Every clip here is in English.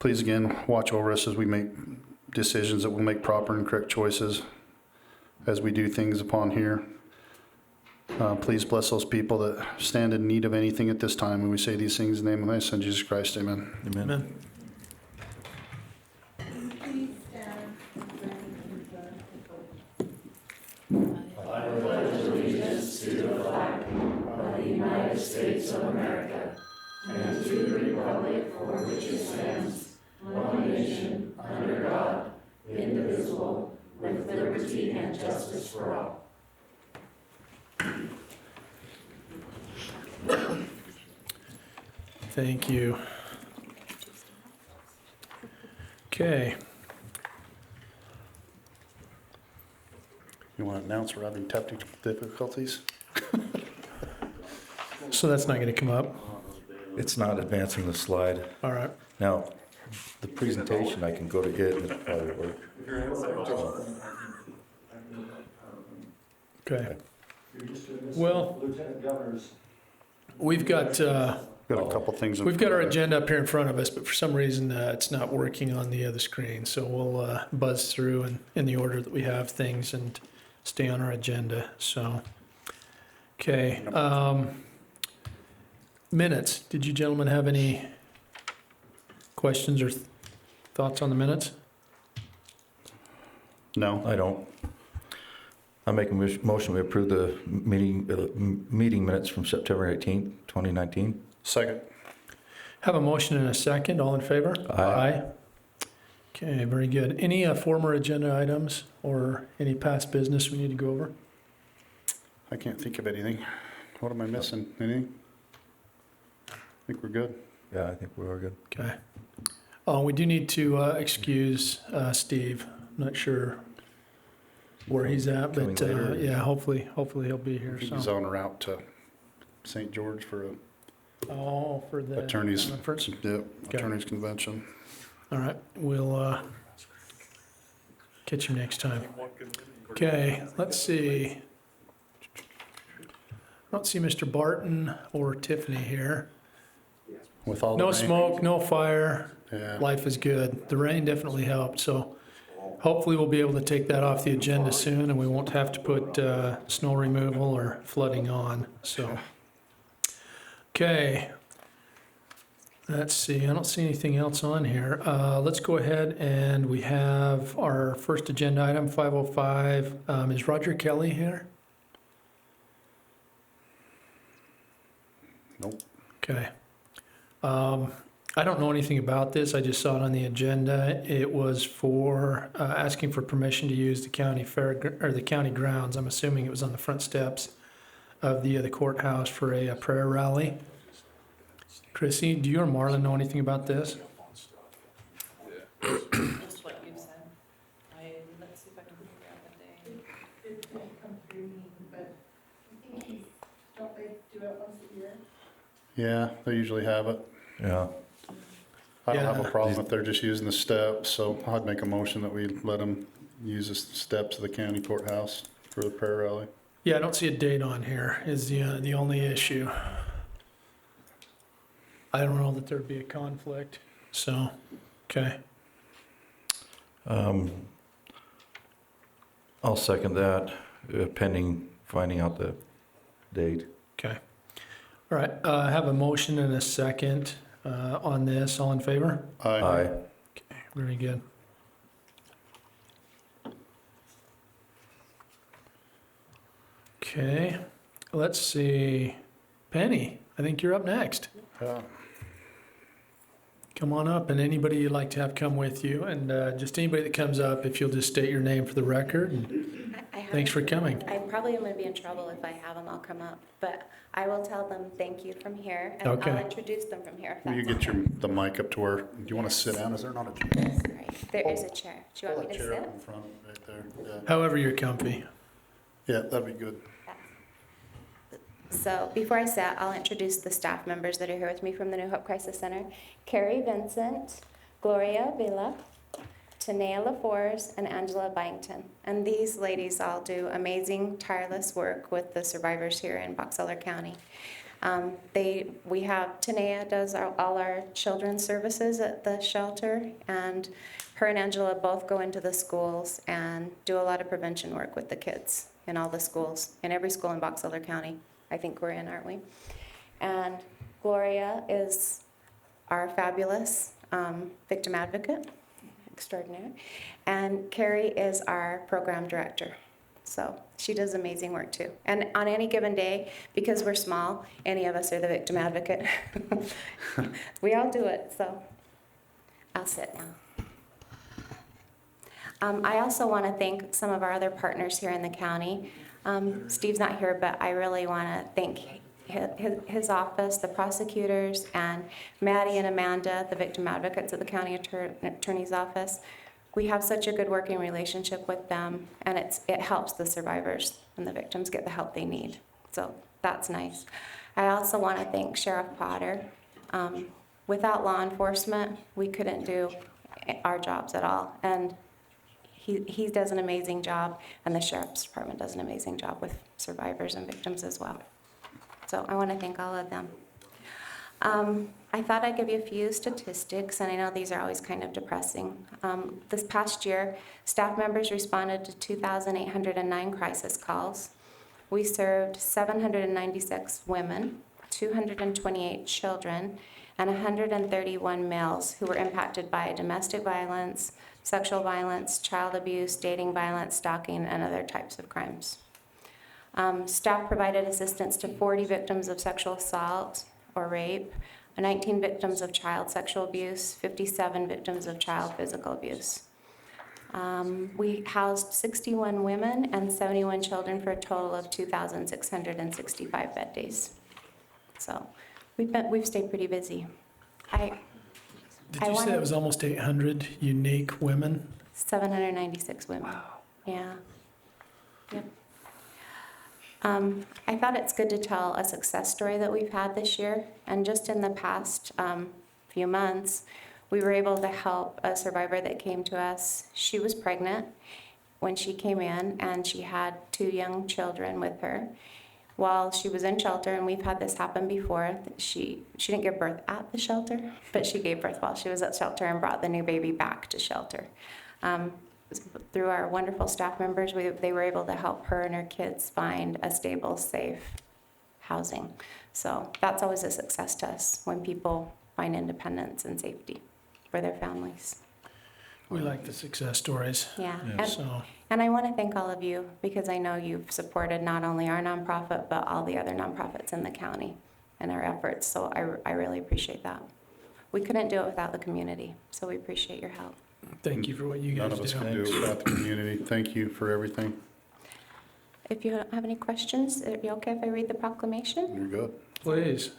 please again, watch over us as we make decisions, that we'll make proper and correct choices as we do things upon here. Please bless those people that stand in need of anything at this time. When we say these things in the name of my Son, Jesus Christ, amen. Amen. I pledge allegiance to the flag of the United States of America and to the republic for which it stands, one nation, under God, indivisible, with liberty and justice for all. Thank you. Okay. You want to announce we're having technical difficulties? So that's not going to come up. It's not advancing the slide. All right. Now, the presentation, I can go to it and it'll probably work. Okay. Well, we've got Got a couple things. we've got our agenda up here in front of us, but for some reason it's not working on the other screen. So we'll buzz through in the order that we have things and stay on our agenda. So, okay. Minutes. Did you gentlemen have any questions or thoughts on the minutes? No. I don't. I make a motion we approve the meeting minutes from September 18th, 2019. Second. Have a motion and a second. All in favor? Aye. Okay, very good. Any former agenda items or any past business we need to go over? I can't think of anything. What am I missing? Anything? I think we're good. Yeah, I think we are good. Okay. We do need to excuse Steve. I'm not sure where he's at, but Coming later. yeah, hopefully he'll be here. He's So. on route to St. George for a Oh, for the attorneys, conference. yep, attorneys convention. All right, we'll catch you next time. Okay, let's see. I don't see Mr. Barton or Tiffany here. With all No the rain. smoke, no fire. Yeah. Life is good. The rain definitely helped, so hopefully we'll be able to take that off the agenda soon and we won't have to put snow removal or flooding on, so. Okay. Let's see, I don't see anything else on here. Let's go ahead and we have our first agenda item, 505. Is Roger Kelly here? Nope. Okay. I don't know anything about this. I just saw it on the agenda. It was for asking for permission to use the county fair or the county grounds. I'm assuming it was on the front steps of the courthouse for a prayer rally. Chrissy, do you or Marlon know anything about this? Just what you said. Let's see if I can figure out the day. It didn't come through me, but I think don't they do it once a year? Yeah, they usually have it. Yeah. I don't have Yeah. a problem if they're just using the steps, so I'd make a motion that we let them use the steps of the county courthouse for the prayer rally. Yeah, I don't see a date on here is the only issue. I don't know that there'd be a conflict, so, okay. I'll second that, pending finding out the date. Okay. All right, I have a motion and a second on this. All in favor? Aye. Aye. Okay, very good. Okay, let's see. Penny, I think you're up next. Yeah. Come on up, and anybody you'd like to have come with you, and just anybody that comes up, if you'll just state your name for the record. And thanks for coming. I probably am going to be in trouble if I have them all come up, but I will tell them thank you from here, and Okay. I'll introduce them from here. If Will you that's get the mic up to where, do you want to sit down? Is there not a chair? okay. Right. There is a chair. Do you want me to Chair sit? up in front, right there. Yeah. However you're comfy. Yeah, that'd be good. So before I sit, I'll introduce the staff members that are here with me from the New Hope Crisis Center. Carrie Vincent, Gloria Vila, Tanea LaForce, and Angela Byington. And these ladies all do amazing, tireless work with the survivors here in Box Elder County. We have, Tanea does all our children's services at the shelter, and her and Angela both go into the schools and do a lot of prevention work with the kids in all the schools, in every school in Box Elder County. I think we're in, aren't we? And Gloria is our fabulous victim advocate extraordinaire, and Carrie is our program director. So she does amazing work too. And on any given day, because we're small, any of us are the victim advocate. We all do it, so I'll sit now. I also want to thank some of our other partners here in the county. Steve's not here, but I really want to thank his office, the prosecutors, and Maddie and Amanda, the victim advocates at the county attorney's office. We have such a good working relationship with them, and it helps the survivors and the victims get the help they need. So that's nice. I also want to thank Sheriff Potter. Without law enforcement, we couldn't do our jobs at all. And he does an amazing job, and the Sheriff's Department does an amazing job with survivors and victims as well. So I want to thank all of them. I thought I'd give you a few statistics, and I know these are always kind of depressing. This past year, staff members responded to 2,809 crisis calls. We served 796 women, 228 children, and 131 males who were impacted by domestic violence, sexual violence, child abuse, dating violence, stalking, and other types of crimes. Staff provided assistance to 40 victims of sexual assault or rape, 19 victims of child sexual abuse, 57 victims of child physical abuse. We housed 61 women and 71 children for a total of 2,665 bed days. So we've stayed pretty busy. Did you say it was almost 800 unique women? 796 women. Wow. Yeah. Yep. I thought it's good to tell a success story that we've had this year. And just in the past few months, we were able to help a survivor that came to us. She was pregnant when she came in, and she had 2 young children with her while she was in shelter. And we've had this happen before. She didn't give birth at the shelter, but she gave birth while she was at shelter and brought the new baby back to shelter. Through our wonderful staff members, they were able to help her and her kids find a stable, safe housing. So that's always a success to us, when people find independence and safety for their families. We like the success stories. Yeah. Yeah. And I want to thank all of you, because I know you've supported not only our nonprofit, but all the other nonprofits in the county and our efforts. So I really appreciate that. We couldn't do it without the community, so we appreciate your help. Thank you for what you guys None of us do. can do it without the community. Thank you for everything. If you don't have any questions, are you okay if I read the proclamation? You're good. Please.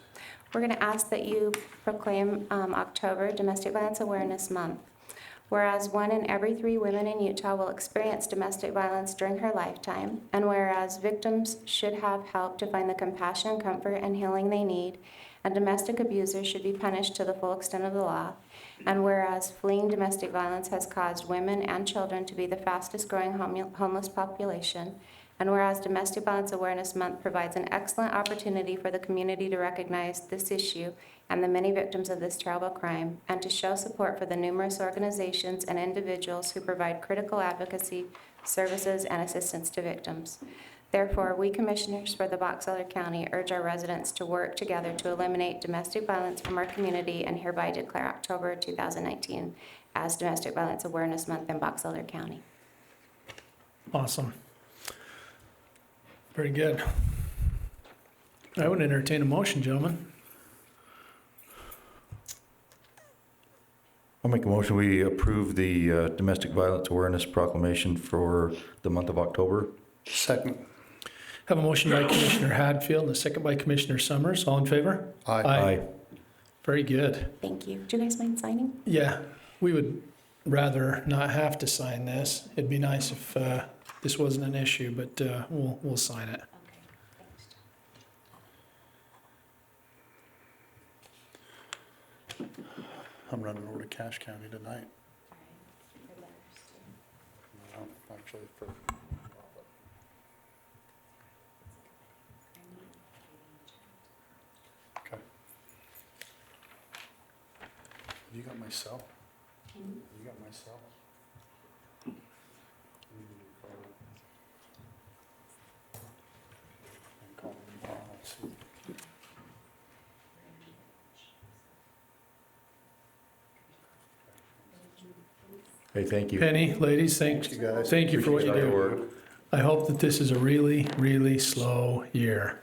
We're going to ask that you proclaim October Domestic Violence Awareness Month. Whereas 1 in every 3 women in Utah will experience domestic violence during her lifetime, and whereas victims should have help to find the compassion, comfort, and healing they need, and domestic abusers should be punished to the full extent of the law, and whereas fleeing domestic violence has caused women and children to be the fastest growing homeless population, and whereas Domestic Violence Awareness Month provides an excellent opportunity for the community to recognize this issue and the many victims of this terrible crime, and to show support for the numerous organizations and individuals who provide critical advocacy, services, and assistance to victims. Therefore, we commissioners for the Box Elder County urge our residents to work together to eliminate domestic violence from our community, and hereby declare October 2019 as Domestic Violence Awareness Month in Box Elder County. Awesome. Very good. I would entertain a motion, gentlemen. I'll make a motion, we approve the Domestic Violence Awareness Proclamation for the month of October. Second. Have a motion by Commissioner Hadfield and a second by Commissioner Summers. All in favor? Aye. Very good. Thank you. Do you guys mind signing? Yeah, we would rather not have to sign this. It'd be nice if this wasn't an issue, but we'll sign it. Okay, thanks. I'm running over to Cache County tonight. Well, actually, for You got my cell? You got my cell? Hey, thank you. Penny, ladies, thank guys. you for what you Appreciate your do. work. I hope that this is a really, really slow year.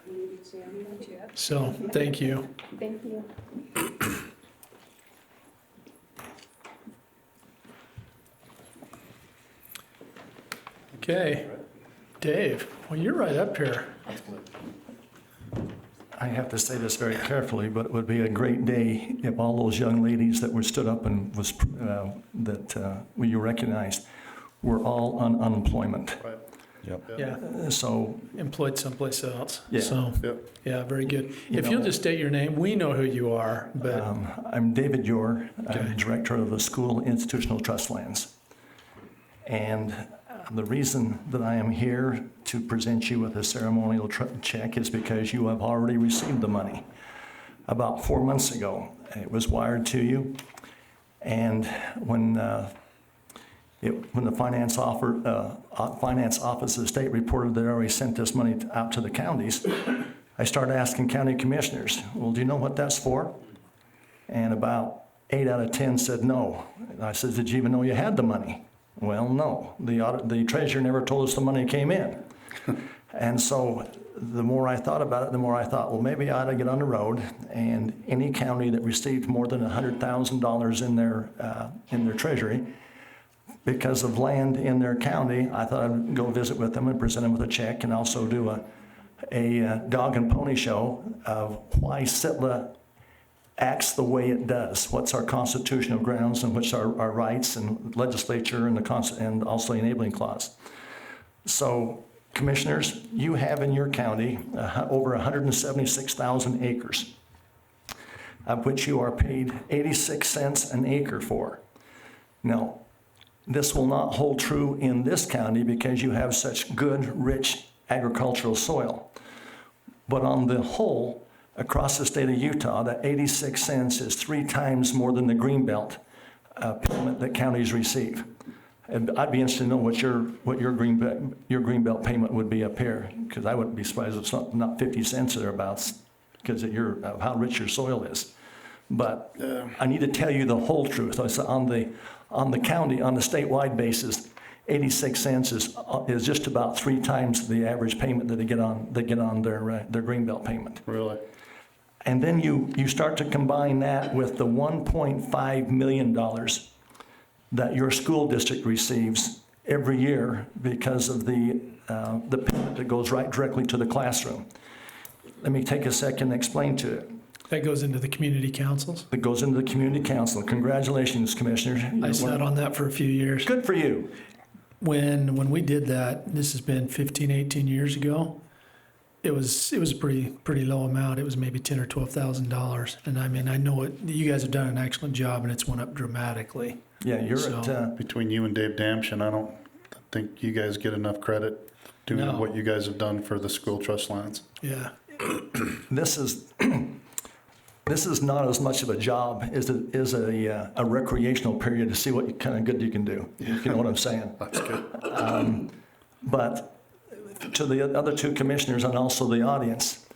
So, thank you. Thank you. Okay. Dave, well, you're right up here. I have to say this very carefully, but it would be a great day if all those young ladies that were stood up and was, you recognized were all on unemployment. Right. Yep. Yeah, So, employed someplace else. Yeah. So, Yep. yeah, very good. You If know- you'll just state your name, we know who you are, but I'm David Yor. Okay. I'm Director of the School Institutional Trust Lands. And the reason that I am here to present you with a ceremonial check is because you have already received the money. About 4 months ago, it was wired to you. And when the finance office of the state reported they already sent this money out to the counties, I started asking county commissioners, well, do you know what that's for? And about 8 out of 10 said no. And I said, did you even know you had the money? Well, no. The treasurer never told us the money came in. And so the more I thought about it, the more I thought, well, maybe I ought to get on the road, and any county that received more than $100,000 in their treasury because of land in their county, I thought I'd go visit with them and present them with a check, and also do a dog and pony show of why SITLA acts the way it does. What's our constitutional grounds, and what's our rights and legislature and and also the enabling clause. So, commissioners, you have in your county over 176,000 acres, of which you are paid 86 cents an acre for. Now, this will not hold true in this county because you have such good, rich agricultural soil. But on the whole, across the state of Utah, that 86 cents is 3 times more than the Greenbelt payment that counties receive. And I'd be interested to know what your Greenbelt payment would be up here, because I wouldn't be surprised if it's not 50 cents or thereabouts, because of how rich your soil is. But I need to tell you the whole truth. So on the county, on the statewide basis, 86 cents is just about 3 times the average payment that they get on their Greenbelt payment. Really? And then you start to combine that with the $1.5 million that your school district receives every year because of the payment that goes right directly to the classroom. Let me take a second and explain to it. that goes into the community councils. That goes into the community council. Congratulations, Commissioners. I sat on that for a few years. Good for you. When we did that, this has been 15, 18 years ago, it was a pretty low amount. It was maybe $10,000 or $12,000. And I mean, I know you guys have done an excellent job, and it's went up dramatically. Yeah, you're So- at, Between you and Dave Damshin, I don't think you guys get enough credit doing No. what you guys have done for the school trust lands. Yeah. this is not as much of a job as it is a recreational period to see what kind of good you can do. You know what I'm saying? That's good. But to the other 2 commissioners and also the audience,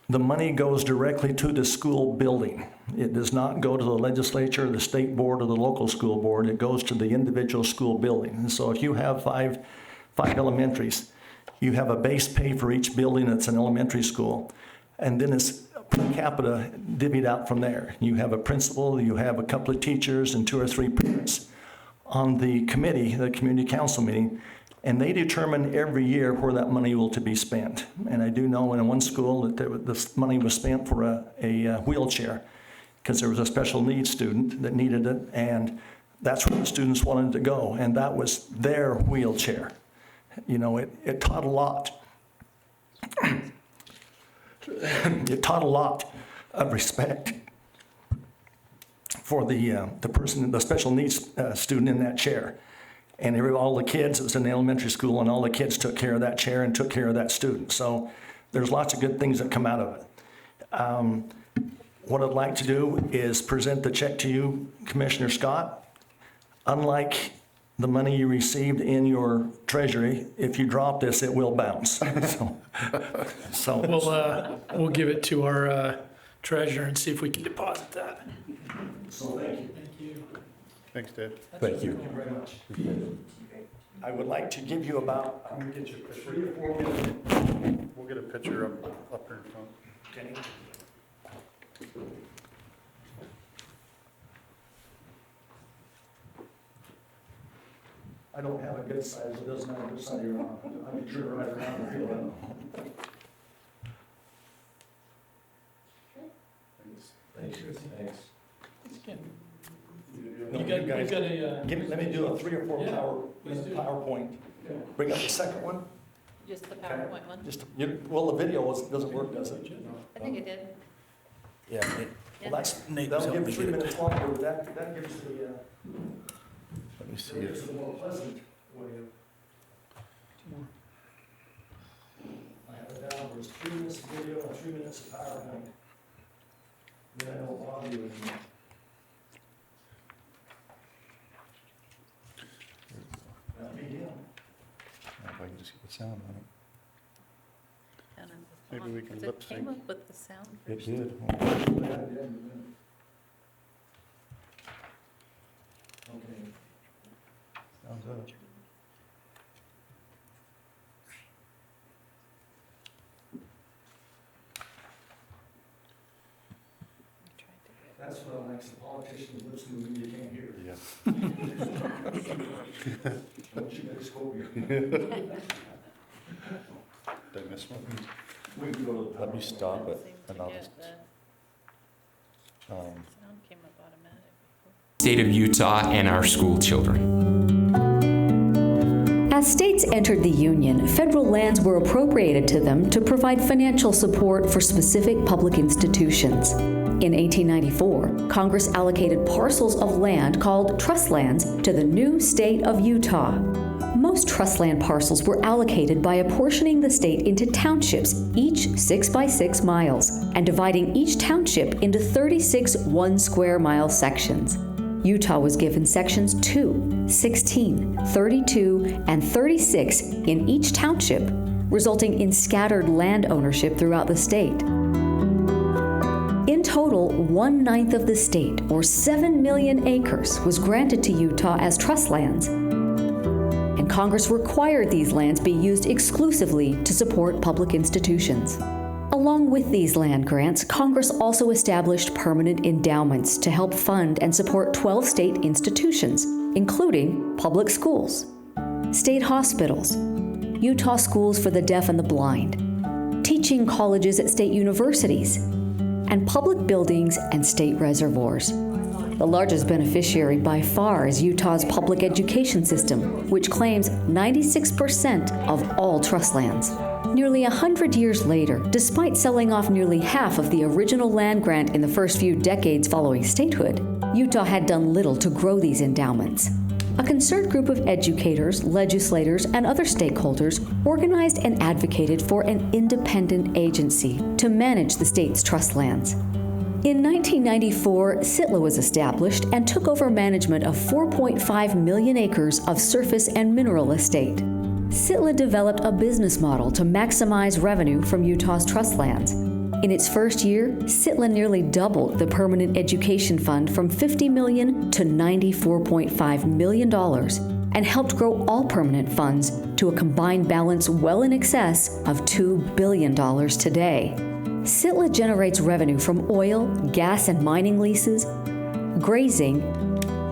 the money goes directly to the school building. It does not go to the legislature, the state board, or the local school board. It goes to the individual school building. And so if you have five elementaries, you have a base pay for each building that's an elementary school, and then it's per capita divvied out from there. You have a principal, you have a couple of teachers, and 2 or 3 parents on the committee, the community council meeting, and they determine every year where that money will to be spent. And I do know in one school that this money was spent for a wheelchair, because there was a special needs student that needed it, and that's where the students wanted to go, and that was their wheelchair. You know, it taught a lot. It taught a lot of respect for the person, the special needs student in that chair. And all the kids, it was in elementary school, and all the kids took care of that chair and took care of that student. So there's lots of good things that come out of it. what I'd like to do is present the check to you, Commissioner Scott. Unlike the money you received in your treasury, if you drop this, it will bounce. So We'll give it to our treasurer and see if we can deposit that. so thank you. Thank you. Thanks, Dave. Thank you. Thank you very much. I would like to give you about, I'm gonna get you 3 or 4 minutes. We'll get a picture up here in front. Okay. I don't have a good size, it doesn't matter which side you're on. I can turn it right around and feel it. Thanks. Thanks. No, You got guys- a, Let me do a 3 or 4 Yeah, please do. PowerPoint. Bring up the second one. Just the PowerPoint one? Well, the video doesn't work, does it? I think it did. Yeah. Well, that'll give 3 minutes longer, but that gives the, Let me see that gives it. the more pleasant way of. I have it down, there's 3 minutes of video and 3 minutes of PowerPoint. Then I don't bother you anymore. That'll be him. If I can just get the sound on it. And then the Maybe we font, can 'cause lip it came sync. up with the sound It first. did. Okay. Sounds up. I tried to get- That's what I like, the politicians listen to me, you can't hear. Yeah. Don't you guys go here. Did I miss one? We can go to the. Let me stop it, Seemed to and I'll get just, the sound came up automatic before. State of Utah and our school children. As states entered the Union, federal lands were appropriated to them to provide financial support for specific public institutions. In 1894, Congress allocated parcels of land called trust lands to the new state of Utah. Most trust land parcels were allocated by apportioning the state into townships, each 6 by 6 miles, and dividing each township into 36 1-square-mile sections. Utah was given sections 2, 16, 32, and 36 in each township, resulting in scattered land ownership throughout the state. In total, 1/9 of the state, or 7 million acres, was granted to Utah as trust lands, and Congress required these lands be used exclusively to support public institutions. Along with these land grants, Congress also established permanent endowments to help fund and support 12 state institutions, including public schools, state hospitals, Utah schools for the deaf and the blind, teaching colleges at state universities, and public buildings and state reservoirs. The largest beneficiary by far is Utah's public education system, which claims 96% of all trust lands. Nearly 100 years later, despite selling off nearly half of the original land grant in the first few decades following statehood, Utah had done little to grow these endowments. A concerned group of educators, legislators, and other stakeholders organized and advocated for an independent agency to manage the state's trust lands. In 1994, SITLA was established and took over management of 4.5 million acres of surface and mineral estate. SITLA developed a business model to maximize revenue from Utah's trust lands. In its first year, SITLA nearly doubled the Permanent Education Fund from $50 million to $94.5 million and helped grow all permanent funds to a combined balance well in excess of $2 billion today. SITLA generates revenue from oil, gas, and mining leases, grazing,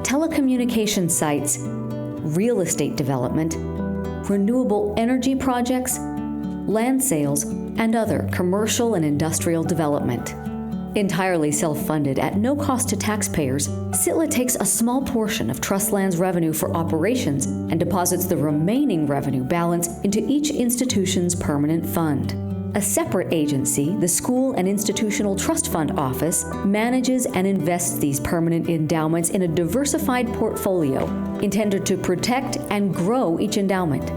telecommunication sites, real estate development, renewable energy projects, land sales, and other commercial and industrial development. Entirely self-funded at no cost to taxpayers, SITLA takes a small portion of trust lands revenue for operations and deposits the remaining revenue balance into each institution's permanent fund. A separate agency, the School and Institutional Trust Fund Office, manages and invests these permanent endowments in a diversified portfolio intended to protect and grow each endowment.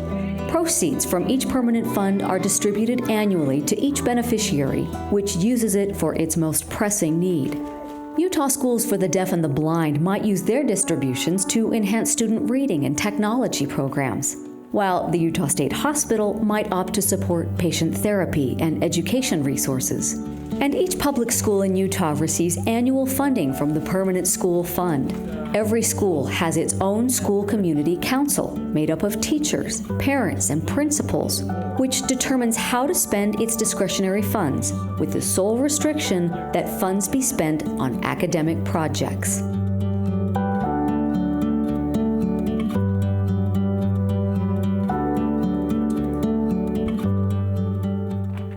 Proceeds from each permanent fund are distributed annually to each beneficiary, which uses it for its most pressing need. Utah Schools for the Deaf and the Blind might use their distributions to enhance student reading and technology programs, while the Utah State Hospital might opt to support patient therapy and education resources. And each public school in Utah receives annual funding from the Permanent School Fund. Every school has its own school community council made up of teachers, parents, and principals, which determines how to spend its discretionary funds, with the sole restriction that funds be spent on academic projects.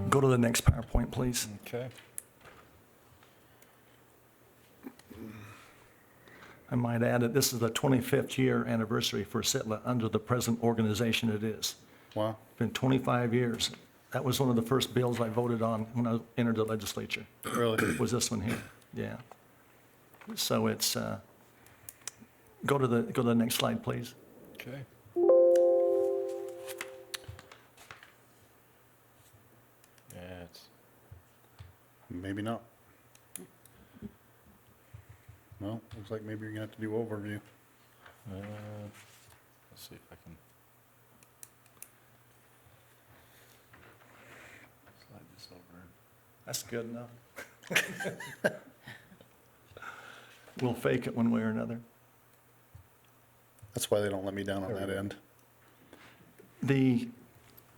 Go to the next PowerPoint, please. Okay. I might add that this is the 25th year anniversary for SITLA under the present organization it is. Wow. It's been 25 years. That was one of the first bills I voted on when I entered the legislature. Really? Was this one here? Yeah. So it's, go to the next slide, please. Okay. Yeah, it's, Maybe not. Well, looks like maybe you're gonna have to do overview. let's see if I can slide this over. That's good enough. We'll fake it one way or another. That's why they don't let me down on that end.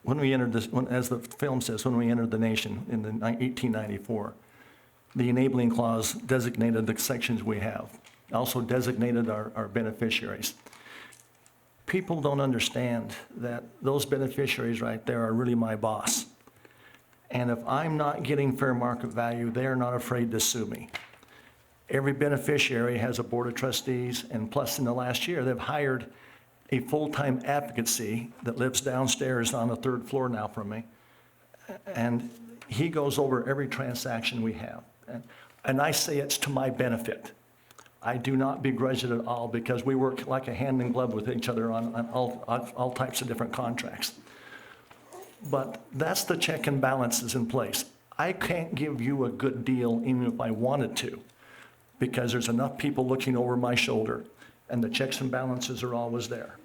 When we entered this, as the film says, when we entered the nation in 1894, the enabling clause designated the sections we have, also designated our beneficiaries. People don't understand that those beneficiaries right there are really my boss. And if I'm not getting fair market value, they're not afraid to sue me. Every beneficiary has a board of trustees, and plus in the last year, they've hired a full-time advocacy that lives downstairs on the 3rd floor now from me. And he goes over every transaction we have. And I say it's to my benefit. I do not begrudge it at all because we work like a hand in glove with each other on all types of different contracts. But that's the check and balances in place. I can't give you a good deal even if I wanted to, because there's enough people looking over my shoulder and the checks and balances are always there.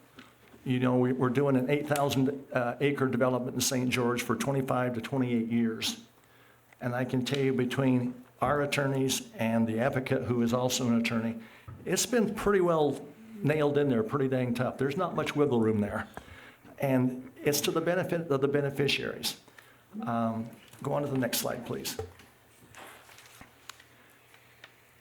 You know, we're doing an 8,000 acre development in St. George for 25 to 28 years. And I can tell you between our attorneys and the advocate, who is also an attorney, it's been pretty well nailed in there, pretty dang tough. There's not much wiggle room there. And it's to the benefit of the beneficiaries. Go on to the next slide, please.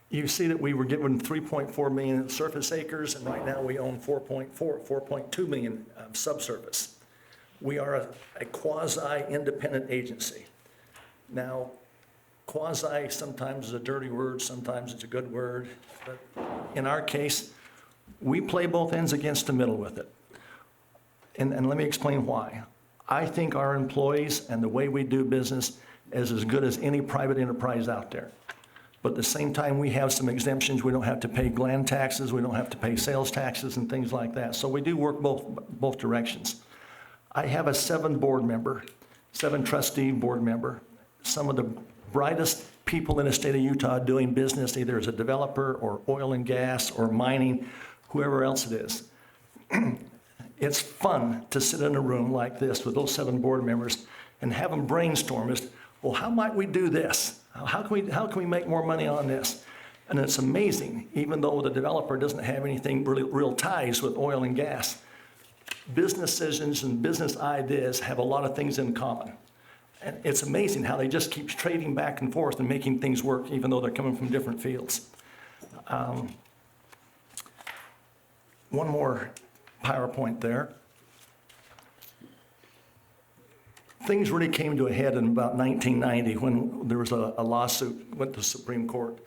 You see that we were given 3.4 million surface acres, and right now we own 4.2 million subsurface. We are a quasi-independent agency. Now, quasi sometimes is a dirty word, sometimes it's a good word, but in our case, we play both ends against the middle with it. And let me explain why. I think our employees and the way we do business is as good as any private enterprise out there. But at the same time, we have some exemptions. We don't have to pay land taxes, we don't have to pay sales taxes and things like that. So we do work both directions. I have a 7 trustee board member, some of the brightest people in the state of Utah doing business, either as a developer or oil and gas or mining, whoever else it is. It's fun to sit in a room like this with those 7 board members and have them brainstorm as, well, how might we do this? How can we make more money on this? And it's amazing, even though the developer doesn't have anything real ties with oil and gas, business decisions and business ideas have a lot of things in common. And it's amazing how they just keep trading back and forth and making things work, even though they're coming from different fields. One more PowerPoint there. Things really came to a head in about 1990 when there was a lawsuit went to the Supreme Court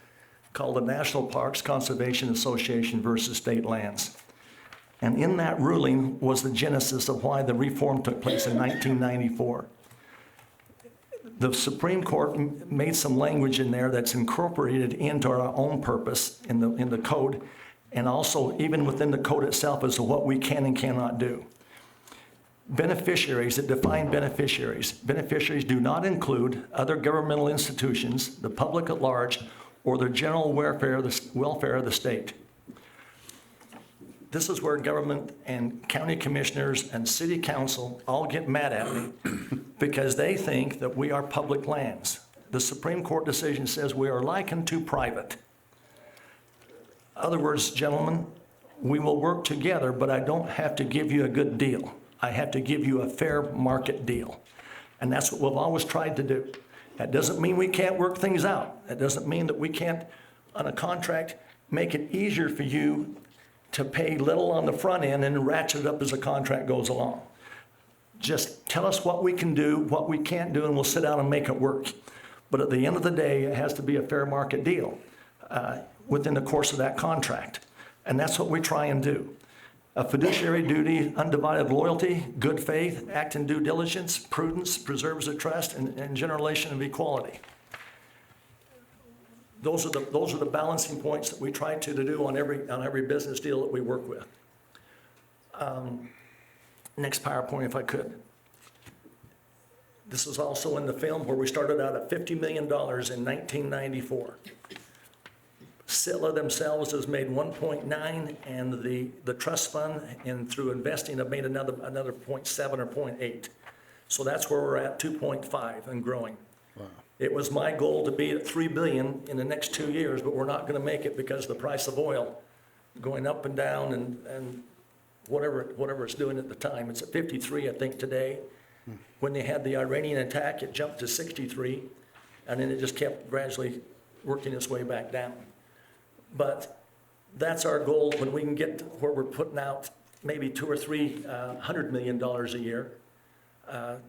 called the National Parks Conservation Association versus State Lands. And in that ruling was the genesis of why the reform took place in 1994. The Supreme Court made some language in there that's incorporated into our own purpose in the code, and also even within the code itself as to what we can and cannot do. Beneficiaries, that define beneficiaries. Beneficiaries do not include other governmental institutions, the public at large, or the general welfare of the state. This is where government and county commissioners and city council all get mad at me because they think that we are public lands. The Supreme Court decision says we are likened to private. In other words, gentlemen, we will work together, but I don't have to give you a good deal. I have to give you a fair market deal. And that's what we've always tried to do. That doesn't mean we can't work things out. That doesn't mean that we can't, on a contract, make it easier for you to pay little on the front end and ratchet it up as the contract goes along. Just tell us what we can do, what we can't do, and we'll sit down and make it work. But at the end of the day, it has to be a fair market deal within the course of that contract. And that's what we try and do. A fiduciary duty, undivided loyalty, good faith, act in due diligence, prudence, preserves the trust, and generation of equality. Those are the balancing points that we try to do on every business deal that we work with. Next PowerPoint, if I could. This is also in the film where we started out at $50 million in 1994. Silla themselves has made 1.9, and the trust fund and through investing have made another 0.7 or 0.8. So that's where we're at, 2.5 and growing. Wow. It was my goal to be at $3 billion in the next 2 years, but we're not going to make it because of the price of oil going up and down and whatever it's doing at the time. It's at 53, I think, today. When they had the Iranian attack, it jumped to 63, and then it just kept gradually working its way back down. But that's our goal when we can get to where we're putting out maybe $200 or $300 million a year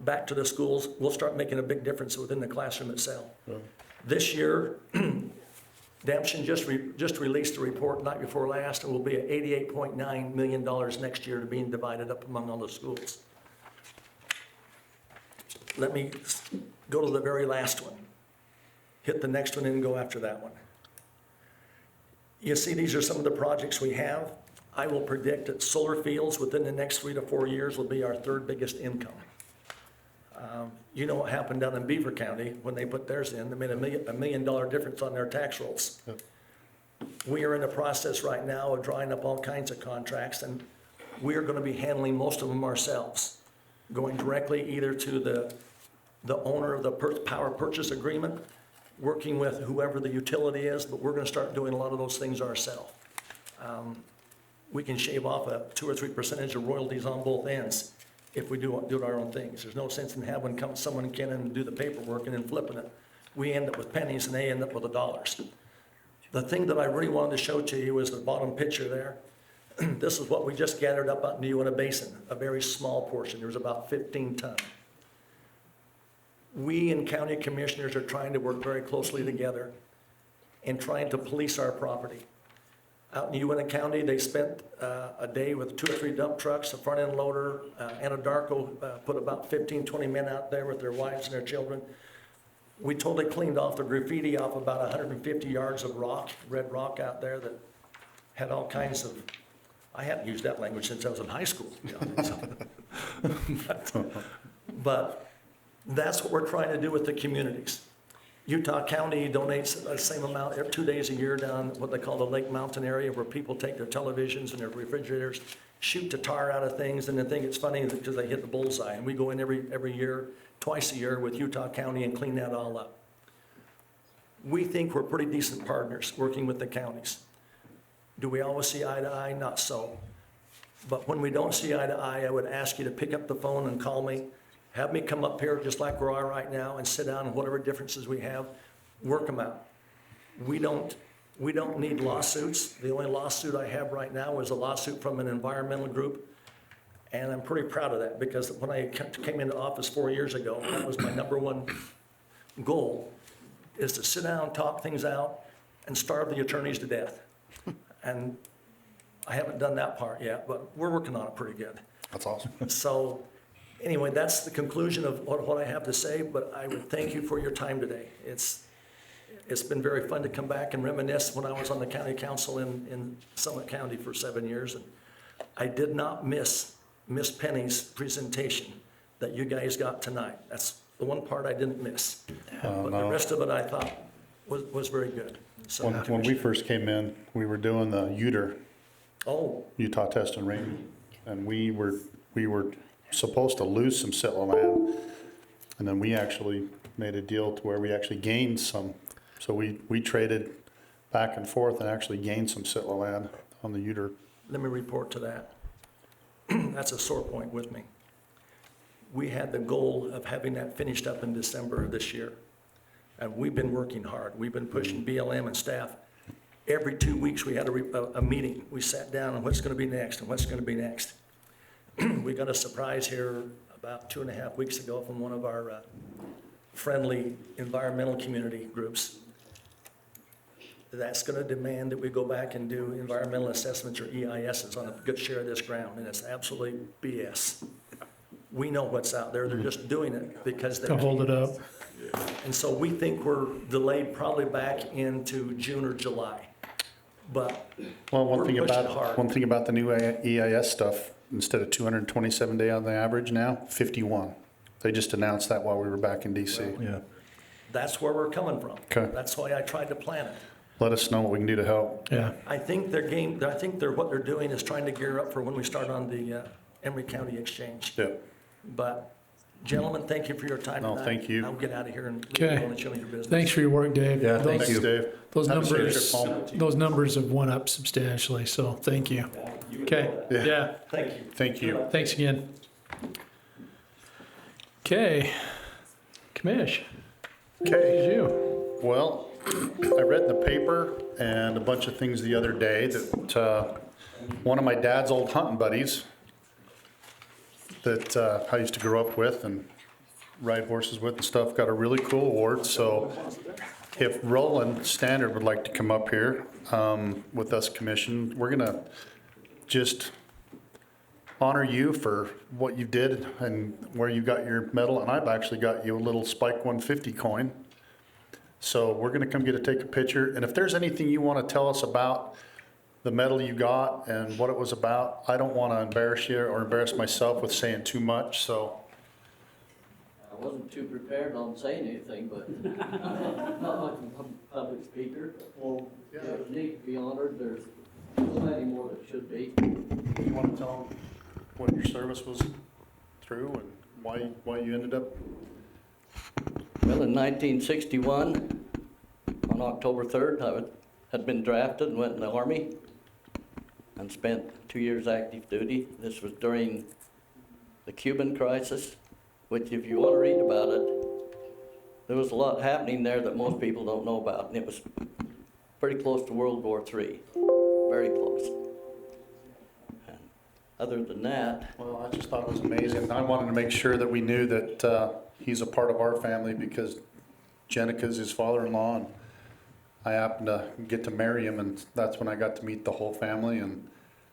back to the schools. We'll start making a big difference within the classroom itself. Yeah. This year, Demption just released a report night before last, and will be at $88.9 million next year to being divided up among all the schools. Let me go to the very last one. Hit the next one and go after that one. You see, these are some of the projects we have. I will predict that solar fields within the next 3 to 4 years will be our third biggest income. You know what happened down in Beaver County when they put theirs in. They made $1 million difference on their tax rolls. Yep. We are in the process right now of drawing up all kinds of contracts, and we are going to be handling most of them ourselves, going directly either to the owner of the power purchase agreement, working with whoever the utility is, but we're going to start doing a lot of those things ourselves. We can shave off a 2 or 3% of royalties on both ends if we do our own things. There's no sense in having someone come in and do the paperwork and then flipping it. We end up with pennies and they end up with the dollars. The thing that I really wanted to show to you is the bottom picture there. This is what we just gathered up out in the Uinta Basin, a very small portion. There was about 15 tons. We and county commissioners are trying to work very closely together and trying to police our property. Out in Uinta County, they spent a day with 2 or 3 dump trucks, a front-end loader. Anadarko put about 15, 20 men out there with their wives and their children. We totally cleaned off the graffiti off about 150 yards of rock, red rock out there that had all kinds of, I haven't used that language since I was in high school. You know, but that's what we're trying to do with the communities. Utah County donates the same amount 2 days a year down what they call the Lake Mountain area, where people take their televisions and their refrigerators, shoot the tar out of things, and they think it's funny because they hit the bullseye. And we go in every year, twice a year with Utah County and clean that all up. We think we're pretty decent partners working with the counties. Do we always see eye to eye? Not so. But when we don't see eye to eye, I would ask you to pick up the phone and call me. Have me come up here just like we are right now and sit down and whatever differences we have, work them out. We don't need lawsuits. The only lawsuit I have right now is a lawsuit from an environmental group. And I'm pretty proud of that because when I came into office 4 years ago, that was my #1 goal, is to sit down, talk things out, and starve the attorneys to death. And I haven't done that part yet, but we're working on it pretty good. That's awesome. So anyway, that's the conclusion of what I have to say, but I would thank you for your time today. It's been very fun to come back and reminisce when I was on the county council in Summit County for 7 years. And I did not miss Miss Penny's presentation that you guys got tonight. That's the one part I didn't miss. But the no. rest of it I thought was very good. So, When we first came in, we were doing the oh, Utah test and rating, and we were supposed to lose some Sitla land, and then we actually made a deal to where we actually gained some. So we traded back and forth and actually gained some Sitla land on the Uter. let me report to that. That's a sore point with me. We had the goal of having that finished up in December of this year. And we've been working hard. We've been pushing BLM and staff. Every 2 weeks, we had a meeting. We sat down on what's going to be next and what's going to be next. We got a surprise here about 2.5 weeks ago from one of our friendly environmental community groups. That's going to demand that we go back and do environmental assessments or EISs on a good share of this ground, and it's absolutely BS. We know what's out there. They're just doing it because they To hold it up. And so we think we're delayed probably back into June or July. But Well, we're pushing hard. one thing about the new EIS stuff, instead of 227 day on the average now, 51. They just announced that while we were back in DC. Yeah. That's where we're coming from. Okay. That's why I tried to plan it. Let us know what we can do to help. Yeah. I think what they're doing is trying to gear up for when we start on the Emory County Exchange. Yeah. But gentlemen, thank you for your time No, tonight. thank you. I'll get out of here and leave Okay. you alone and show your business. Thanks for your work, Dave. Yeah, thank Thanks, you. Dave. Those Have a safe numbers, trip home. those numbers have went up substantially, so thank you. Okay, Yeah. yeah, Thank you. Thank you. thanks again. Okay, Commish, Okay. this is you. Well, I read in the paper and a bunch of things the other day that one of my dad's old hunting buddies that I used to grow up with and ride horses with and stuff got a really cool award. So if Roland Standard would like to come up here with us commission, we're gonna just honor you for what you did and where you got your medal. And I've actually got you a little Spike 150 coin. So we're gonna come take a picture, and if there's anything you wanna tell us about the medal you got and what it was about, I don't wanna embarrass you or embarrass myself with saying too much, so. I wasn't too prepared on saying anything, but not much of a public speaker. Well, it was neat to be honored. There's so many more that should be. You wanna tell them what your service was through and why you ended up? Well, in 1961, on October 3rd, I had been drafted and went in the Army and spent 2 years active duty. This was during the Cuban crisis, which if you want to read about it, there was a lot happening there that most people don't know about, and it was pretty close to World War III, very close. And other than that, Well, I just thought it was amazing. I wanted to make sure that we knew that he's a part of our family because Jenica's his father-in-law, and I happened to get to marry him, and that's when I got to meet the whole family. And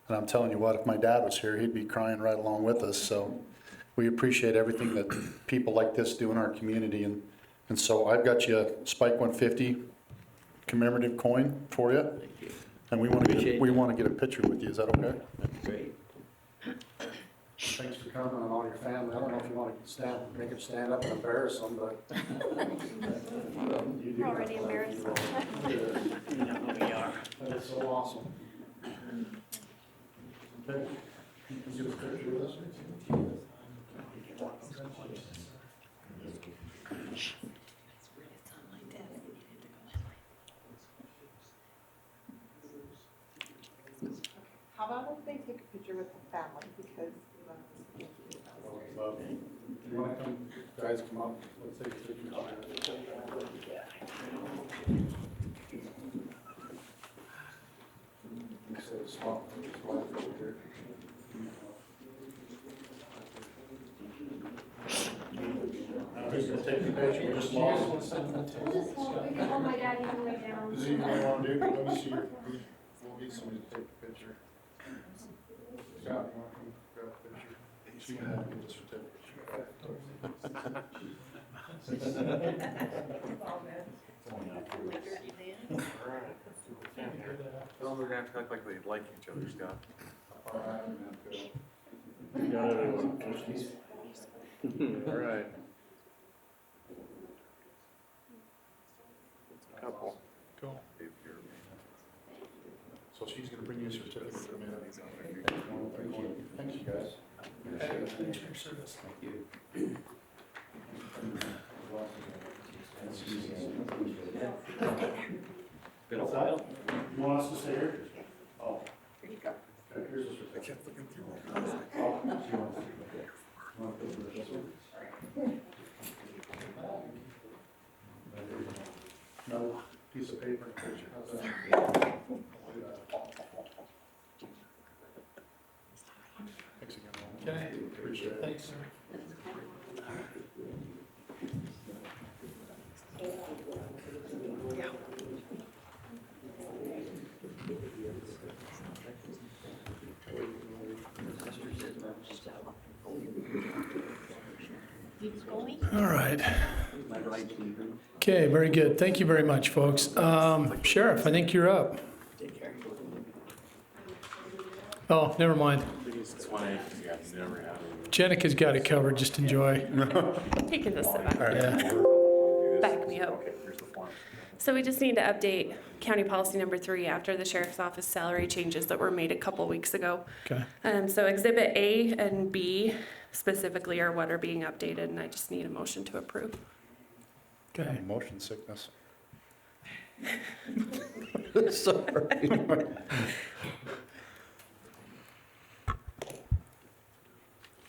I'm telling you what, if my dad was here, he'd be crying right along with us. So we appreciate everything that people like this do in our community. And so I've got you a Spike 150 commemorative coin for you. thank you. And we want Appreciate to get a picture with you. Is that okay? That's great. Thanks for coming and all your family. I don't know if you want to make them stand up and embarrass them, but. You do. We're already embarrassed. That is so awesome. Okay. You can get a picture with us. How about if they take a picture with the family, because You want to come, guys, come up? Let's take a picture. Who's gonna take the picture? Just long. we can hold my dad even way down. Is anything you want to do? Let me see your, we'll get somebody to take the picture. Scott, you want to come grab a picture? She can have you just take a picture. Well, we're gonna have to act like we like each other, Scott. All right, man, good. Got it. All right. Couple. Cool. So she's gonna bring you a certificate. Thank you, guys. Thanks for your service. Been a while. You want us to stay here? Oh. Here you go. Here's a certificate. No piece of paper. How's that? Thanks again. Okay. Appreciate it. Thanks, sir. All right. Okay, very good. Thank you very much, folks. Sheriff, I think you're up. Oh, never mind. Jenica's got it covered. Just enjoy. You can just sit back. Yeah. Back me up. So we just need to update county policy number 3 after the sheriff's office salary changes that were made a couple weeks ago. Okay. So exhibit A and B specifically are what are being updated, and I just need a motion to approve. Okay. Motion sickness. Sorry.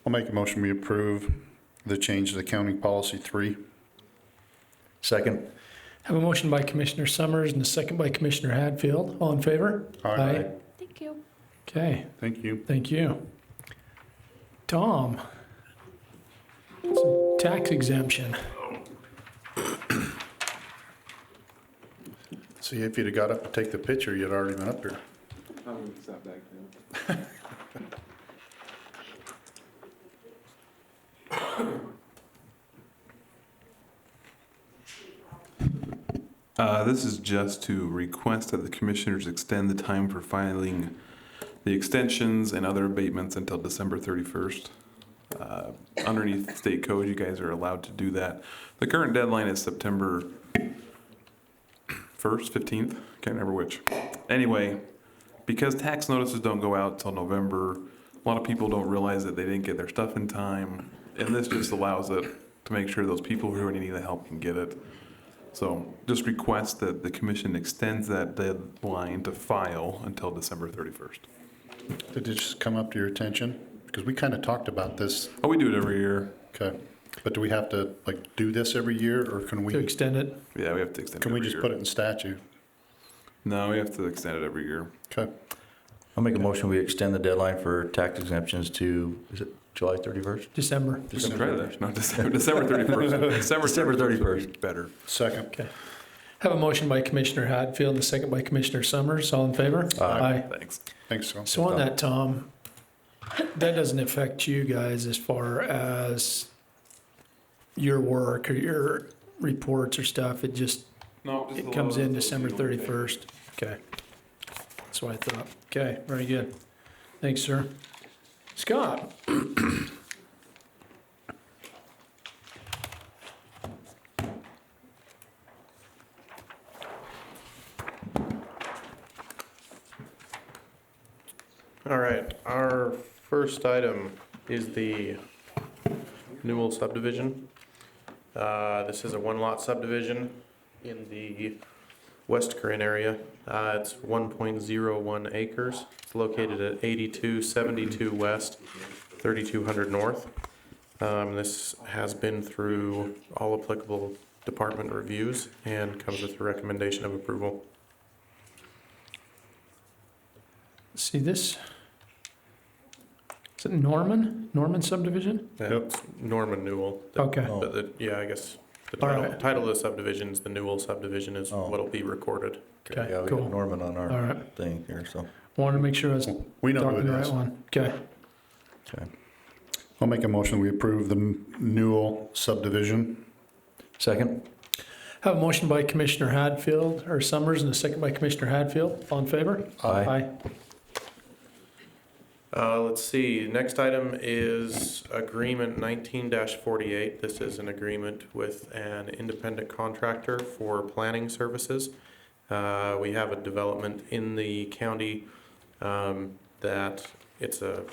I'll make a motion, we approve the change to accounting policy 3. Second. Have a motion by Commissioner Summers and a second by Commissioner Hadfield. All in favor? Aye. Thank you. Okay, Thank you. thank you. Tom, some tax exemption. See, if you'd have got up to take the picture, you'd already been up here. This is just to request that the commissioners extend the time for filing the extensions and other abatements until December 31st. Underneath state code, you guys are allowed to do that. The current deadline is September 1st, 15th, can't remember which. Anyway, because tax notices don't go out till November, a lot of people don't realize that they didn't get their stuff in time, and this just allows it to make sure those people who really need the help can get it. So just request that the commission extends that deadline to file until December 31st. Did it just come up to your attention? Because we kind of talked about this. Oh, we do it every year. Okay. But do we have to like do this every year, or can we? To extend it? Yeah, we have to extend it Can we every just year. put it in statute? No, we have to extend it every year. Okay. I'll make a motion, we extend the deadline for tax exemptions to, is it July 31st? December. Let's try that. No, December 31st. December 31st. Better. Second. Okay. Have a motion by Commissioner Hadfield and a second by Commissioner Summers. All in favor? Aye. Thanks. Thanks, Tom. So on that, Tom, that doesn't affect you guys as far as your work or your reports or stuff. It just, No, it comes in December 31st. Okay. That's what I thought. Okay, very good. Thanks, sir. Scott? All right, our first item is the Newell subdivision. This is a one-lot subdivision in the West Corinne area. It's 1.01 acres. It's located at 8272 West, 3200 North. This has been through all applicable department reviews and comes with a recommendation of approval. See this? Is it Norman subdivision? Yep. It's Norman Newell. Okay. But yeah, I guess the All title, right. title of the subdivision is the Newell subdivision is Oh. what'll be recorded. Okay, Yeah, we cool. got Norman on All our right. thing here, so, Wanted to make sure I was We know who talking it the right is. one. Okay. okay. I'll make a motion, we approve the Newell subdivision. Second? Have a motion by Commissioner Hadfield, or Summers, and a second by Commissioner Hadfield. All in favor? Aye. Let's see, next item is agreement 19-48. This is an agreement with an independent contractor for planning services. We have a development in the county that it's a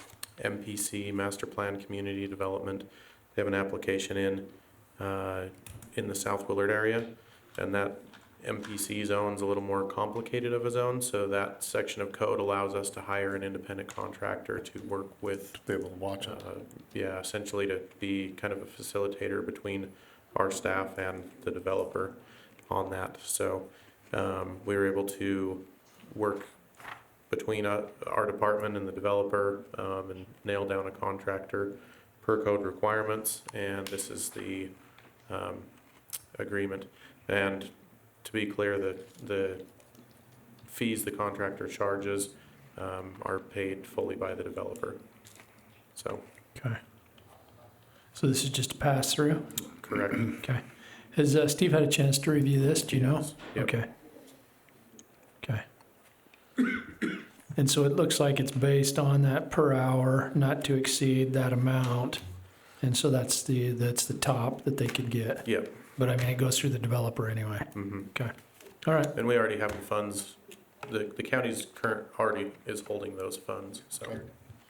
MPC, Master Plan Community Development. They have an application in the South Willard area, and that MPC zone's a little more complicated of a zone, so that section of code allows us to hire an independent contractor to work with. To be able to watch it. Yeah, essentially to be kind of a facilitator between our staff and the developer on that. So we were able to work between our department and the developer and nail down a contractor per code requirements, and this is the agreement. And to be clear, the fees the contractor charges are paid fully by the developer. So. Okay. So this is just a pass through? Correct. Okay. Has Steve had a chance to review this? Do you know? Yep. Okay. Okay. And so it looks like it's based on that per hour, not to exceed that amount. And so that's the top that they could get. Yep. But I mean, it goes through the developer anyway. Mm-hmm. Okay. All right. And we already have the funds. The county's current already is holding those funds, so.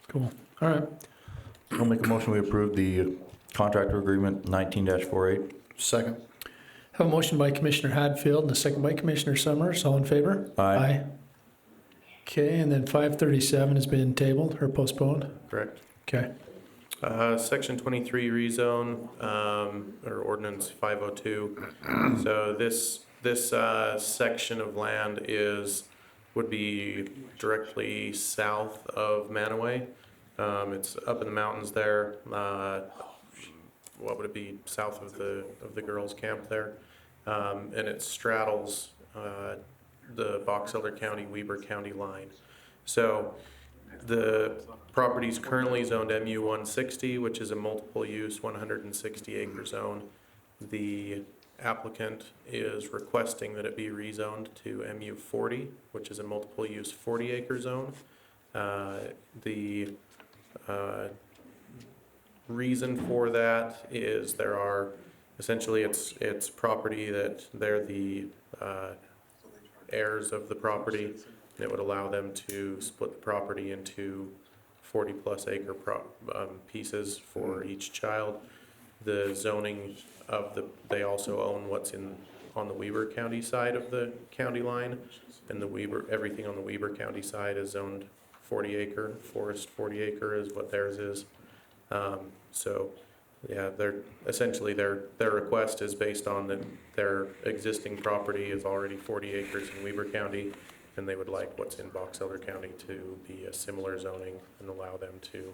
Cool. All right. I'll make a motion we approve the contractor agreement 19-48. Second. Have a motion by Commissioner Hadfield and a second by Commissioner Summers. All in favor? Aye. Okay, and then 537 has been tabled or postponed? Correct. Okay. Section 23 rezone, or ordinance 502. So this section of land would be directly south of Manaway. It's up in the mountains there. What would it be, south of the girls' camp there? And it straddles the Box Elder County, Weber County line. So the property is currently zoned MU 160, which is a multiple use 160 acre zone. The applicant is requesting that it be rezoned to MU 40, which is a multiple use 40 acre zone. The reason for that is there are essentially it's property that they're the heirs of the property, and it would allow them to split the property into 40 plus acre pieces for each child. The zoning of they also own what's on the Weber County side of the county line, and everything on the Weber County side is zoned 40 acre, forest 40 acre is what theirs is. So yeah, their request is based on that their existing property is already 40 acres in Weber County, and they would like what's in Box Elder County to be a similar zoning and allow them to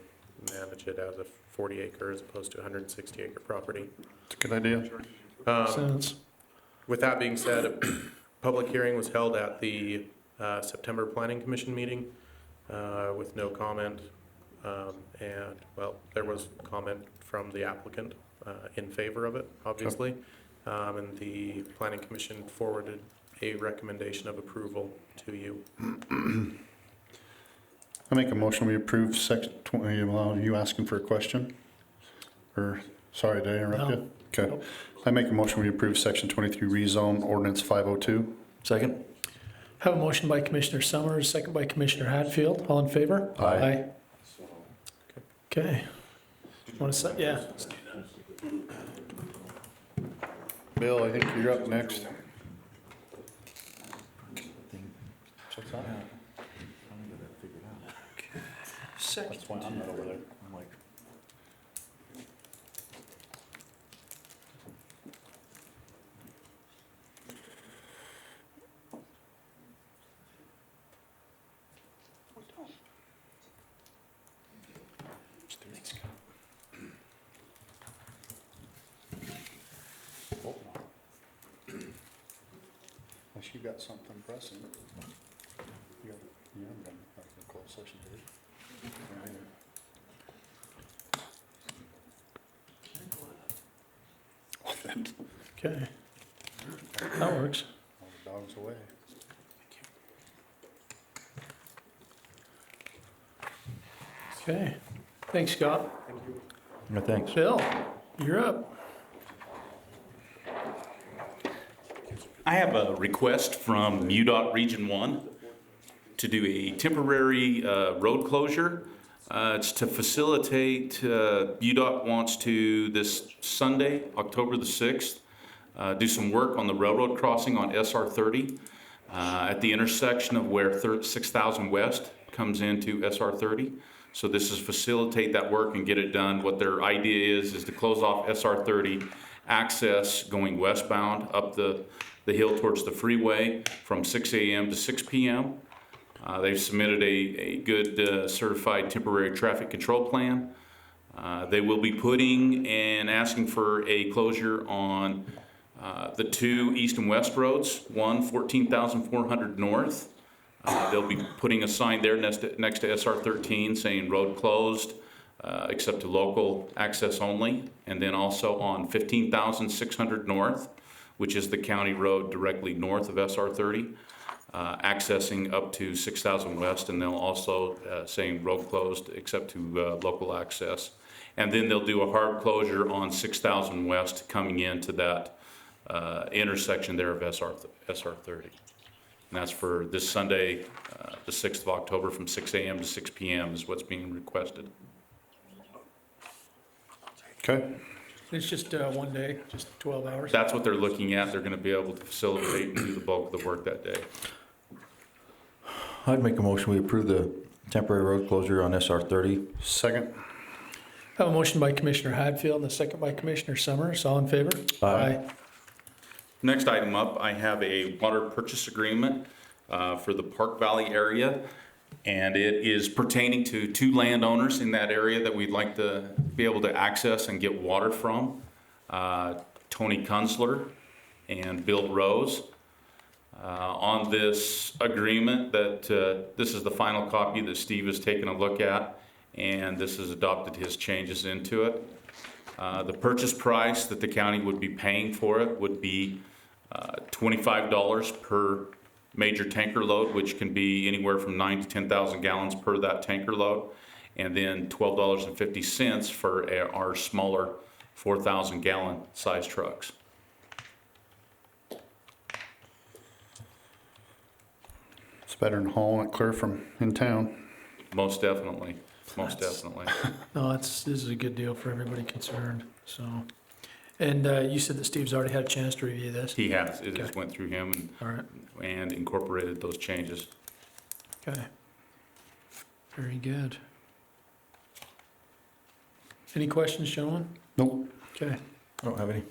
manage it as a 40 acre as opposed to 160 acre property. It's a good idea. Sense. With that being said, a public hearing was held at the September Planning Commission meeting with no comment. And well, there was comment from the applicant in favor of it, obviously. And the Planning Commission forwarded a recommendation of approval to you. I make a motion we approve section 20. Well, are you asking for a question? Or, sorry, did I interrupt you? Okay. Nope. I make a motion we approve section 23 rezone ordinance 502. Second? Have a motion by Commissioner Summers, second by Commissioner Hadfield. All in favor? Aye. Okay. Want to say, yeah. Bill, I think you're up next. Second. That's why I'm not over there. I'm like, unless you got something pressing. You haven't done a closed session, did you? Well, then, Okay. That works. all the dogs away. Okay, thanks, Scott. No, thanks. Bill, you're up. I have a request from UDOT Region 1 to do a temporary road closure. It's to facilitate, UDOT wants to, this Sunday, October the 6th, do some work on the railroad crossing on SR 30 at the intersection of where 6000 West comes into SR 30. So this is facilitate that work and get it done. What their idea is to close off SR 30 access going westbound up the hill towards the freeway from 6 a.m. to 6 p.m. They've submitted a good certified temporary traffic control plan. They will be putting and asking for a closure on the two east and west roads, one 14,400 north. They'll be putting a sign there next to SR 13 saying road closed, except to local access only. And then also on 15,600 north, which is the county road directly north of SR 30, accessing up to 6,000 west. And they'll also saying road closed except to local access. And then they'll do a hard closure on 6,000 west coming into that intersection there of SR 30. And that's for this Sunday, the 6th of October from 6 a.m. to 6 p.m. is what's being requested. Okay. It's just one day, just 12 hours. That's what they're looking at. They're going to be able to facilitate and do the bulk of the work that day. I'd make a motion, we approve the temporary road closure on SR 30. Second. I have a motion by Commissioner Hadfield and a second by Commissioner Summers. All in favor? Aye. Next item up, I have a water purchase agreement for the Park Valley area. And it is pertaining to two landowners in that area that we'd like to be able to access and get water from. Tony Kunzler and Bill Rose. On this agreement that this is the final copy that Steve has taken a look at, and this has adopted his changes into it. The purchase price that the county would be paying for it would be $25 per major tanker load, which can be anywhere from 9,000 to 10,000 gallons per that tanker load, and then $12.50 for our smaller 4,000 gallon size trucks. It's better than hauling it clear from in town. Most definitely, most definitely. No, this is a good deal for everybody concerned, so. And you said that Steve's already had a chance to review this? He has, it just went through him All right. and incorporated those changes. Okay. Very good. Any questions, gentlemen? Nope. Okay. I don't have any.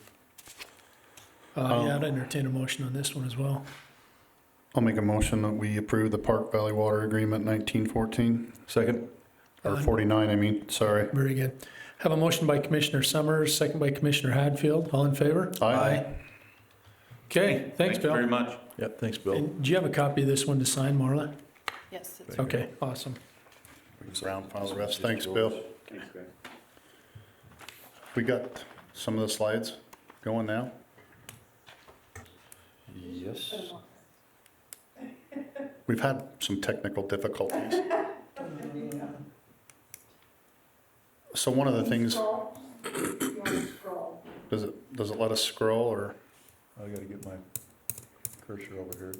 Yeah, I'd entertain a motion on this one as well. I'll make a motion that we approve the Park Valley Water Agreement 1914. Second. Or 49, I mean, sorry. Very good. Have a motion by Commissioner Summers, second by Commissioner Hadfield. All in favor? Aye. Okay, thanks, Bill. Very much. Yep, thanks, Bill. And do you have a copy of this one to sign, Marla? Yes, it's Okay, awesome. Round file the rest. Thanks, Bill. We got some of the slides going now. Yes. We've had some technical difficulties. So one of the things, does it let us scroll, or? I gotta get my cursor over here.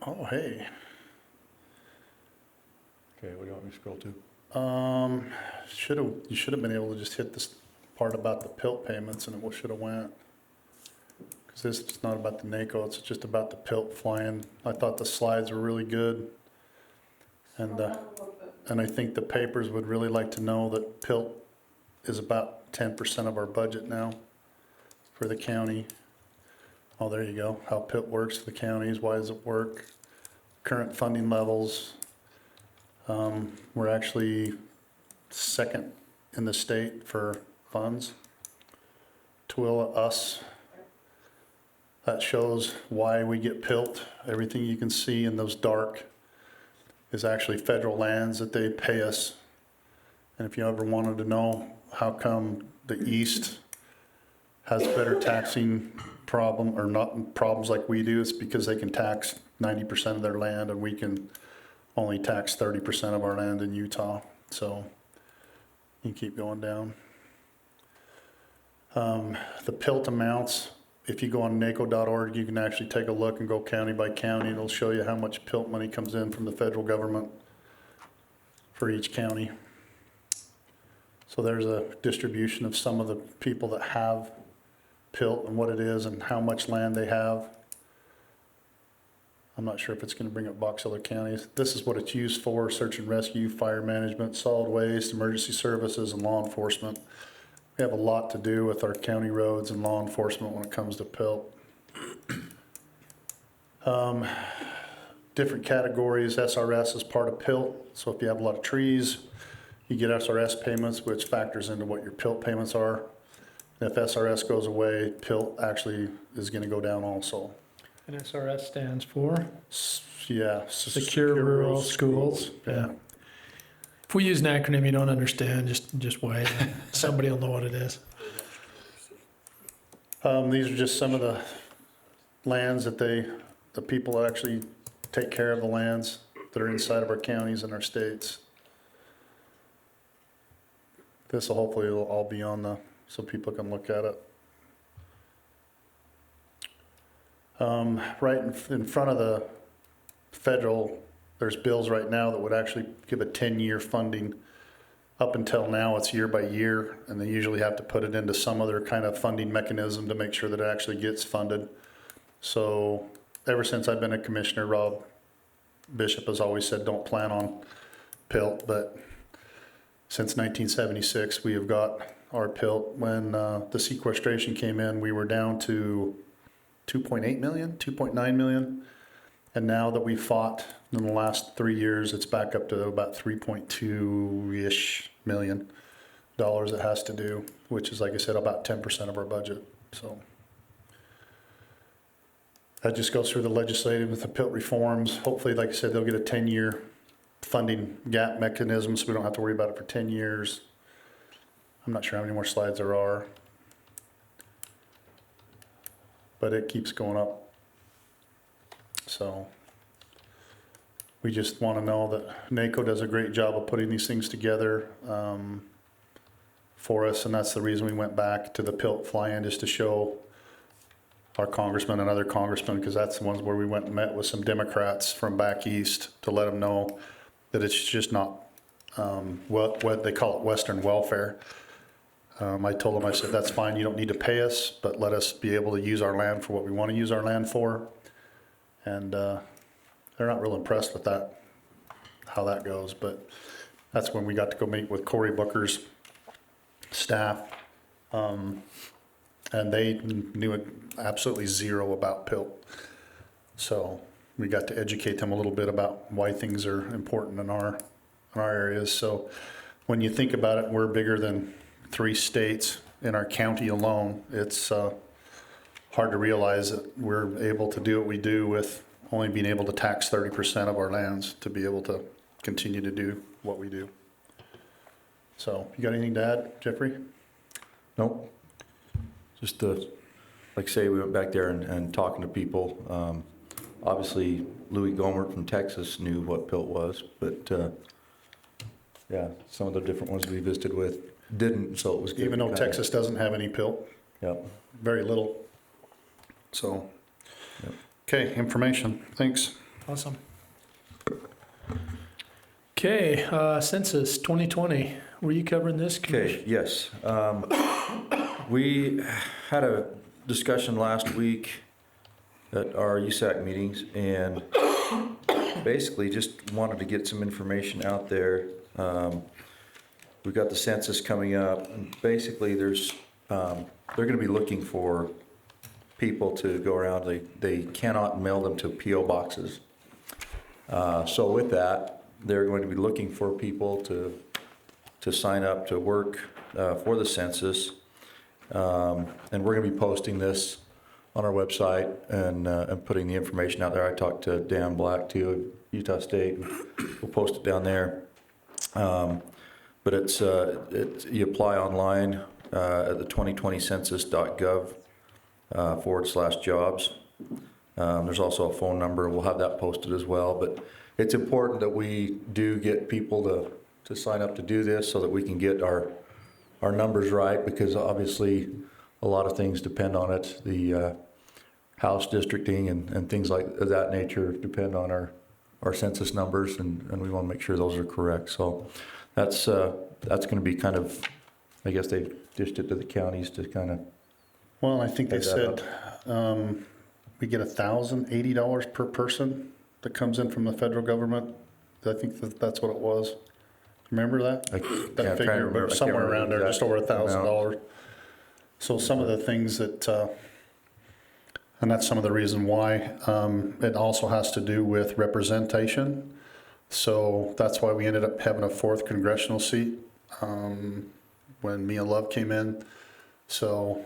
Oh, hey. Okay, what do you want me to scroll to? You should have been able to just hit this part about the PILT payments and it should have went. Because this is not about the NACO, it's just about the PILT flying. I thought the slides were really good. And I think the papers would really like to know that PILT is about 10% of our budget now for the county. Oh, there you go, how PILT works for the counties, why does it work? Current funding levels. We're actually second in the state for funds. Tooele, us. That shows why we get PILT. Everything you can see in those dark is actually federal lands that they pay us. And if you ever wanted to know how come the East has better taxing problem, or not problems like we do. It's because they can tax 90% of their land, and we can only tax 30% of our land in Utah. So you keep going down. The PILT amounts, if you go on NACO.org, you can actually take a look and go county by county. It'll show you how much PILT money comes in from the federal government for each county. So there's a distribution of some of the people that have PILT and what it is and how much land they have. I'm not sure if it's going to bring up Box Elder counties. This is what it's used for: search and rescue, fire management, solid waste, emergency services, and law enforcement. We have a lot to do with our county roads and law enforcement when it comes to PILT. Different categories. SRS is part of PILT. So if you have a lot of trees, you get SRS payments, which factors into what your PILT payments are. And if SRS goes away, PILT actually is going to go down also. And SRS stands for? Yeah. Secure Rural Schools. Yeah. If we use an acronym you don't understand, just wait. Somebody will know what it is. These are just some of the lands that the people that actually take care of the lands that are inside of our counties and our states. This will hopefully all be on so people can look at it. Right in front of the federal, there's bills right now that would actually give a 10-year funding. Up until now, it's year by year, and they usually have to put it into some other kind of funding mechanism to make sure that it actually gets funded. So ever since I've been a commissioner, Rob Bishop has always said don't plan on PILT, but since 1976, we have got our PILT. When the sequestration came in, we were down to 2.8 million, 2.9 million. And now that we fought in the last 3 years, it's back up to about 3.2-ish million dollars it has to do, which is, like I said, about 10% of our budget. So that just goes through the legislative with the PILT reforms. Hopefully, like I said, they'll get a 10-year funding gap mechanism so we don't have to worry about it for 10 years. I'm not sure how many more slides there are, but it keeps going up. So we just want to know that NACO does a great job of putting these things together for us, and that's the reason we went back to the PILT fly-in, just to show our congressmen and other congressmen, because that's the ones where we went and met with some Democrats from back east to let them know that it's just not what they call it Western welfare. I told them, I said, that's fine, you don't need to pay us, but let us be able to use our land for what we want to use our land for. And they're not real impressed with that, how that goes. But that's when we got to go meet with Cory Booker's staff. And they knew absolutely zero about PILT. So we got to educate them a little bit about why things are important in our areas. So when you think about it, we're bigger than 3 states in our county alone. It's hard to realize that we're able to do what we do with only being able to tax 30% of our lands to be able to continue to do what we do. So, you got anything to add, Jeffrey? Nope. Just like I say, we went back there and talking to people. Obviously, Louis Gohmert from Texas knew what PILT was, but yeah, some of the different ones we visited with didn't, so it was good. Even though Texas doesn't have any PILT. Yep. Very little. So, yep. Okay, information. Thanks. Awesome. Okay, census 2020. Were you covering this? Okay, yes. We had a discussion last week at our USAC meetings, and basically just wanted to get some information out there. We've got the census coming up, and basically they're going to be looking for people to go around. They cannot mail them to P.O. boxes. So with that, they're going to be looking for people to sign up to work for the census. And we're going to be posting this on our website and putting the information out there. I talked to Dan Black too of Utah State. We'll post it down there. But it's you apply online at the 2020census.gov /jobs. There's also a phone number. We'll have that posted as well. But it's important that we do get people to sign up to do this so that we can get our numbers right, because obviously a lot of things depend on it. The house districting and things like that nature depend on our census numbers, and we want to make sure those are correct. So that's going to be kind of, I guess they've dished it to the counties to kind of. Well, I think they Head that said we get $1,080 per person that comes in from the federal government. I think that's what it was. Remember that? That figure, but somewhere around there, just over $1,000. So some of the things that, and that's some of the reason why, it also has to do with representation. So that's why we ended up having a 4th congressional seat when Mia Love came in. So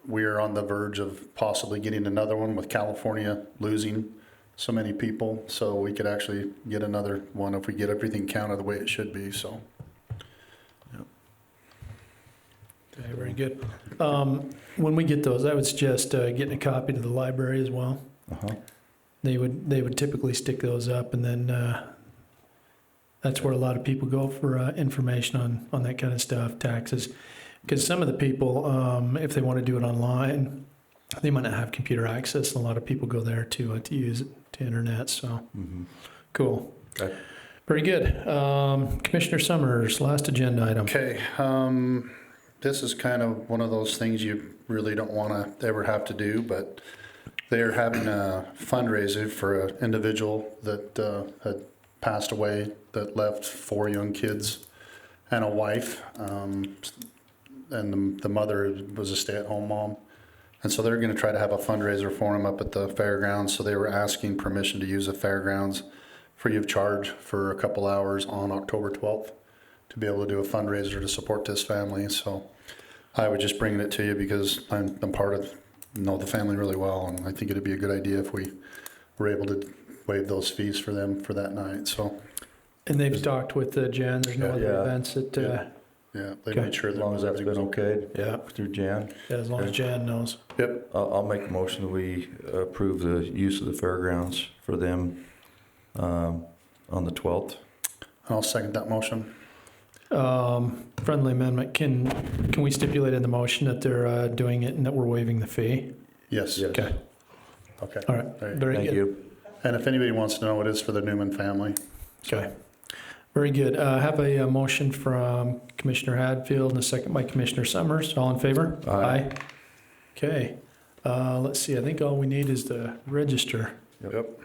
we're on the verge of possibly getting another one, with California losing so many people. So we could actually get another one if we get everything counted the way it should be, so. Okay, very good. When we get those, I would suggest getting a copy to the library as well. They would typically stick those up, and then that's where a lot of people go for information on that kind of stuff, taxes. Because some of the people, if they want to do it online, they might not have computer access, and a lot of people go there to use it, to internet. So, cool. Okay. Very good. Commissioner Summers, last agenda item. Okay, this is kind of one of those things you really don't want to ever have to do, but they're having a fundraiser for an individual that had passed away, that left 4 young kids and a wife, and the mother was a stay-at-home mom. And so they're going to try to have a fundraiser for him up at the fairgrounds. So they were asking permission to use the fairgrounds free of charge for a couple hours on October 12th to be able to do a fundraiser to support this family. So I was just bringing it to you because I'm know the family really well, and I think it'd be a good idea if we were able to waive those fees for them for that night. So. And they've talked with Jan. There's no other events that. Yeah, they made sure As long as that's been okayed. Yeah. Through Jan. Yeah, as long as Jan knows. Yep. I'll make a motion that we approve the use of the fairgrounds for them on the 12th. I'll second that motion. Friendly amendment. Can we stipulate in the motion that they're doing it and that we're waiving the fee? Yes. Okay. Okay. All right. Very Thank good. you. And if anybody wants to know, it is for the Newman family. Okay. Very good. Have a motion from Commissioner Hadfield and a second by Commissioner Summers. All in favor? Aye. Okay. Let's see. I think all we need is the register. Yep.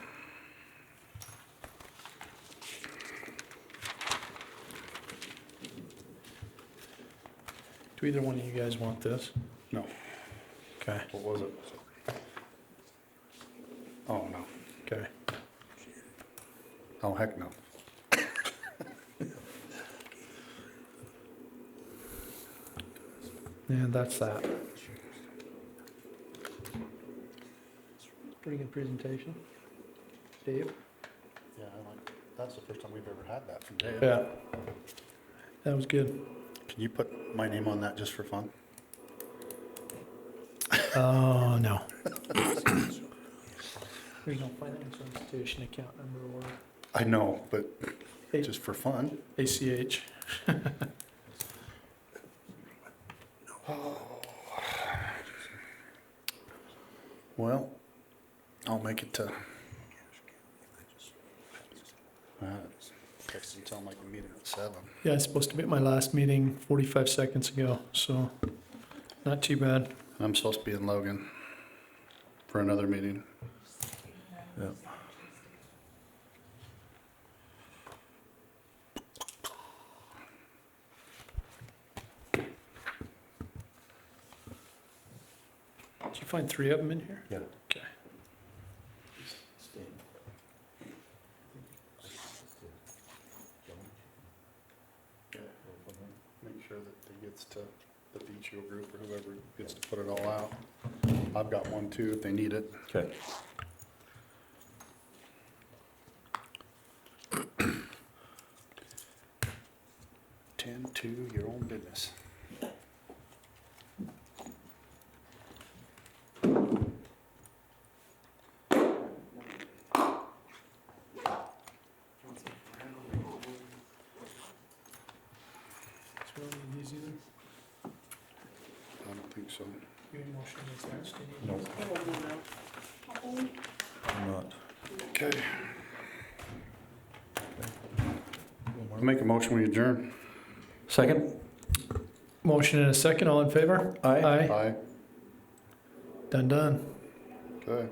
Do either one of you guys want this? No. Okay. What was it? Oh, no. Okay. Oh, heck no. And that's that. Pretty good presentation. Dave? Yeah, that's the first time we've ever had that from Dave. Yeah. That was good. Can you put my name on that just for fun? Oh, no. There's no financial institution account number or I know, but just for fun. ACH. Well, I'll make it to. Texting tell them I can meet him at 7. Yeah, it's supposed to be at my last meeting 45 seconds ago, so not too bad. I'm supposed to be in Logan for another meeting. Yep. Did you find 3 of them in here? Yeah. Okay. Make sure that it gets to the BCHO group or whoever gets to put it all out. I've got one too if they need it. Okay. Tend to your own business. so. No, I'm not. Okay. Make a motion, we adjourn. Second? Motion and a second, all in favor? Aye. Aye. Aye. Done. Okay.